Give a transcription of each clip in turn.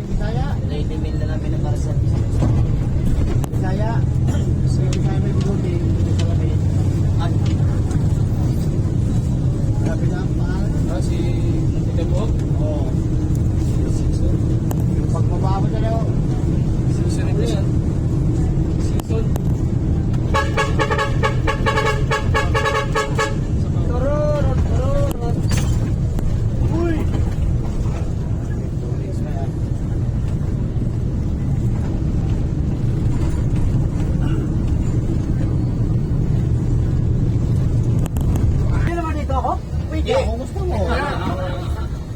Bisaya. Ready meal na namin para sa business. Bisaya. Bisaya may bigote. Sa labi. Grabe na ang pangalan. Si Tita Bo? Oo. Yung pagbaba mo na daw. Season ito yan. Season. Tururut, tururut. Uy! Hindi naman dito ako? Pwede ako, gusto mo.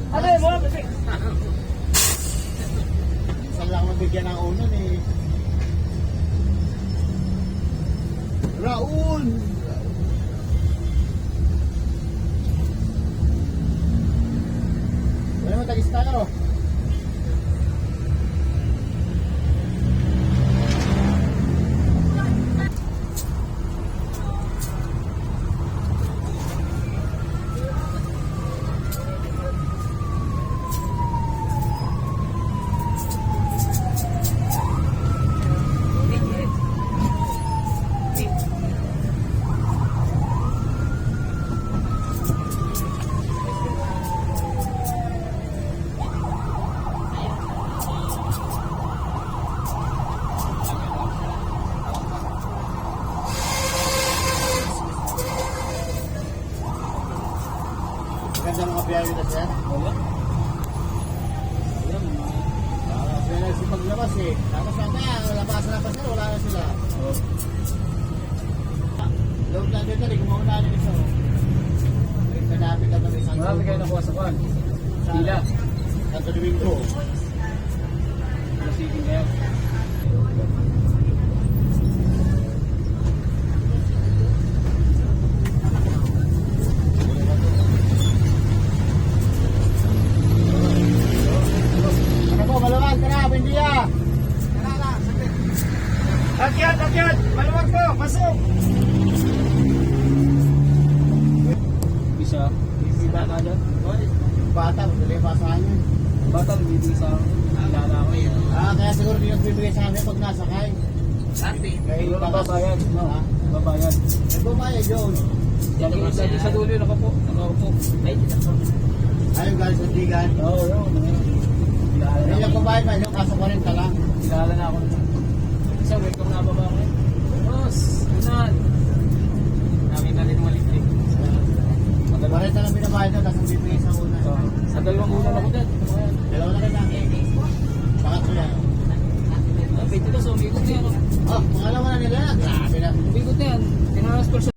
Ano yun mo? Saan lang mabigyan ng unan eh. Raul! Wala mo tagis tayo. Ganda mga biyahe na sir. Wala. Wala mo. Kaya si paglabas eh. Tapos mamaya, labasan sir, wala na sila. Loob na dito, di kumauna na nito. May kanapit na may isang Marami kayo nakuha sa kwan. Pila. Santo Domingo. Masigin na yan. Ano po, maluwag ka na, Bendia. Akyat! Akyat! Maluwag po! Pasok! Isa. Ibigay na dyan. Bata, madali pasahan yun. Bata, bibigay sa akin. Kilala ko yun. Kaya siguro di nagbibigay sa amin pag nasakay. Dati. Kaya Pero babayad. Ha? Babayad. Nagbumayad yun. Dati sa dulo nakaupo. Nakaupo. Ay, Ayun galing sa Tigan. Oo, yun. Kilala na Ayun ako. yung kumain man, yung kaso 40 lang. Kilala na ako. Isa, welcome na baba ko. Boss, unan. Namin na rin malitrik. Bakit na lang binabayad doon, tapos bibigay sa una. Sa dalawang unan ako dyan. Dalawa na rin lang. Pangatlo yan. Pwede na, so umikot niya ako. Oh, pangalawa na nila.